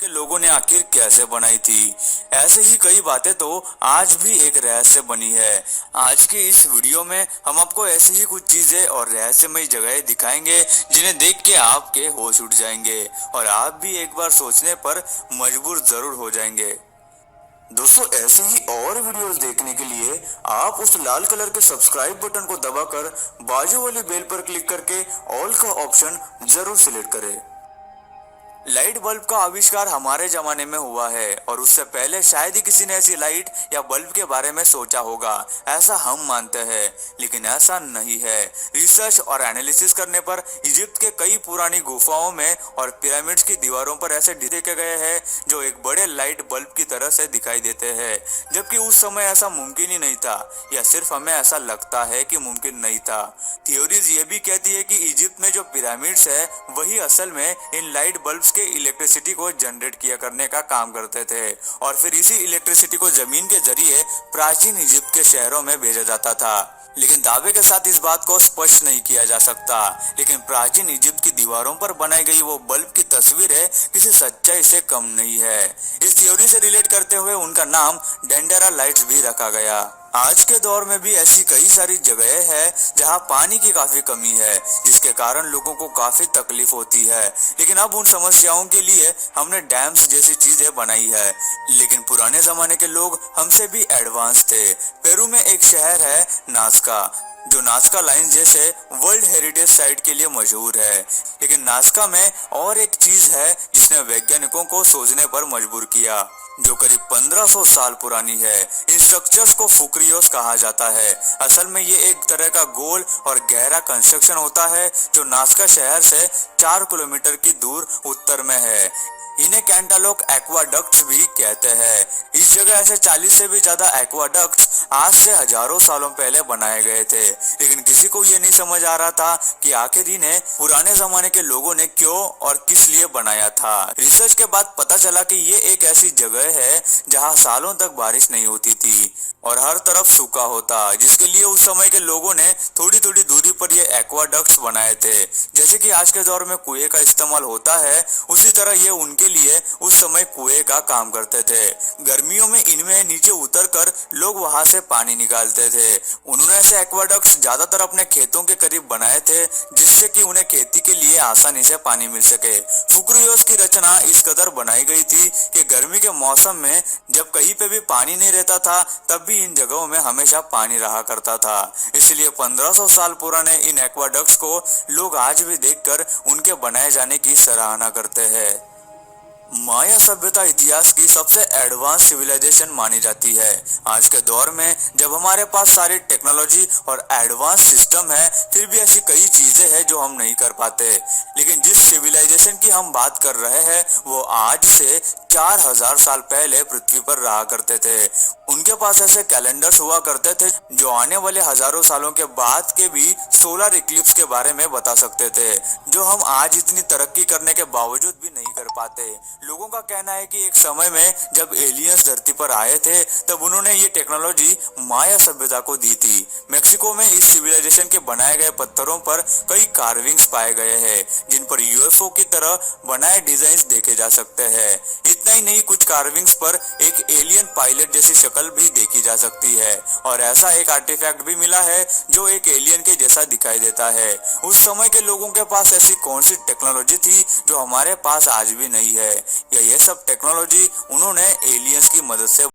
के लोगों ने आखिर कैसे बनाई थी। ऐसे ही कई बातें तो आज भी एक रहस्य बनी है। आज की इस वीडियो में हम आपको ऐसी ही कुछ चीजें और रहस्यमय जगहें दिखाएंगे जिन्हें देख के आपके होश उड़ जाएंगे और आप भी एक बार सोचने पर मजबूर जरूर हो जाएंगे। दोस्तों, ऐसे ही और वीडियोस देखने के लिए आप उस लाल कलर के सब्सक्राइब बटन को दबाकर बाजू वाली बेल पर क्लिक करके ऑल का ऑप्शन जरूर सिलेक्ट करें। लाइट बल्ब का आविष्कार हमारे जमाने में हुआ है और उससे पहले शायद ही किसी ने ऐसी लाइट या बल्ब के बारे में सोचा होगा, ऐसा हम मानते हैं। लेकिन ऐसा नहीं है। रिसर्च और एनालिसिस करने पर इजिप्ट के कई पुरानी गुफाओं में और पिरामिड्स की दीवारों पर ऐसे देखे गए हैं जो एक बड़े लाइट बल्ब की तरह से दिखाई देते हैं, जबकि उस समय ऐसा मुमकिन ही नहीं था, या सिर्फ हमें ऐसा लगता है कि मुमकिन नहीं था। थ्योरीज ये भी कहती है कि इजिप्ट में जो पिरामिड्स है वही असल में इन लाइट बल्ब के इलेक्ट्रिसिटी को जनरेट किया करने का काम करते थे और फिर इसी इलेक्ट्रिसिटी को जमीन के जरिए प्राचीन इजिप्ट के शहरों में भेजा जाता था। लेकिन दावे के साथ इस बात को स्पष्ट नहीं किया जा सकता। लेकिन प्राचीन इजिप्ट की दीवारों पर बनाई गई वो बल्ब की तस्वीरें किसी सच्चाई से कम नहीं है। इस थ्योरी से रिलेट करते हुए उनका नाम डेंडेरा लाइट्स भी रखा गया। आज के दौर में भी ऐसी कई सारी जगहें हैं जहां पानी की काफी कमी है, जिसके कारण लोगों को काफी तकलीफ होती है। लेकिन अब उन समस्याओं के लिए हमने डैम्स जैसी चीजें बनाई है। लेकिन पुराने जमाने के लोग हमसे भी एडवांस थे। पेरू में एक शहर है नास्का, जो नास्का लाइन जैसे वर्ल्ड हेरिटेज साइट के लिए मशहूर है। लेकिन नास्का में और एक चीज है जिसने वैज्ञानिकों को सोचने पर मजबूर किया, जो करीब 1500 साल पुरानी है। इन स्ट्रक्चर्स को फुक्रियोस कहा जाता है। असल में ये एक तरह का गोल और गहरा कंस्ट्रक्शन होता है जो नास्का शहर से 4 किलोमीटर की दूर उत्तर में है। इन्हें कैंटालोक एक्वाडक्ट्स भी कहते हैं। इस जगह ऐसे 40 से भी ज्यादा एक्वाडक्ट्स आज से हजारों सालों पहले बनाए गए थे, लेकिन किसी को ये नहीं समझ आ रहा था कि आखिर इन्हें पुराने जमाने के लोगों ने क्यों और किस लिए बनाया था। रिसर्च के बाद पता चला कि ये एक ऐसी जगह है जहाँ सालों तक बारिश नहीं होती थी और हर तरफ सूखा होता, जिसके लिए उस समय के लोगों ने थोड़ी थोड़ी दूरी पर ये एक्वाडक्ट्स बनाए थे। जैसे कि आज के दौर में कुएं का इस्तेमाल होता है, उसी तरह ये उनके लिए उस समय कुएं का काम करते थे। गर्मियों में इनमें नीचे उतरकर लोग वहां से पानी निकालते थे। उन्होंने ऐसे एक्वाडक्ट्स ज्यादातर अपने खेतों के करीब बनाए थे, जिससे कि उन्हें खेती के लिए आसानी से पानी मिल सके। फुक्रियोस की रचना इस कदर बनाई गई थी कि गर्मी के मौसम में जब कहीं पे भी पानी नहीं रहता था, तब भी इन जगहों में हमेशा पानी रहा करता था। इसलिए 1500 साल पुराने इन एक्वाडक्ट्स को लोग आज भी देखकर उनके बनाए जाने की सराहना करते हैं। माया सभ्यता इतिहास की सबसे एडवांस सिविलाइजेशन मानी जाती है। आज के दौर में जब हमारे पास सारी टेक्नोलॉजी और एडवांस सिस्टम है, फिर भी ऐसी कई चीजें हैं जो हम नहीं कर पाते। लेकिन जिस सिविलाइजेशन की हम बात कर रहे हैं वो आज से 4000 साल पहले पृथ्वी पर रहा करते थे। उनके पास ऐसे कैलेंडर्स हुआ करते थे जो आने वाले हजारों सालों के बाद के भी सोलर इक्लिप्स के बारे में बता सकते थे, जो हम आज इतनी तरक्की करने के बावजूद भी नहीं कर पाते। लोगों का कहना है कि एक समय में जब एलियंस धरती पर आए थे, तब उन्होंने ये टेक्नोलॉजी माया सभ्यता को दी थी। मेक्सिको में इस सिविलाइजेशन के बनाए गए पत्थरों पर कई कार्विंग्स पाए गए हैं, जिन पर यूएफओ की तरह बनाए डिजाइन देखे जा सकते हैं। इतना ही नहीं, कुछ कार्विंग्स पर एक एलियन पायलट जैसी शक्ल भी देखी जा सकती है और ऐसा एक आर्टिफैक्ट भी मिला है जो एक एलियन के जैसा दिखाई देता है। उस समय के लोगों के पास ऐसी कौन सी टेक्नोलॉजी थी जो हमारे पास आज भी नहीं है, या ये सब टेक्नोलॉजी उन्होंने एलियंस की मदद से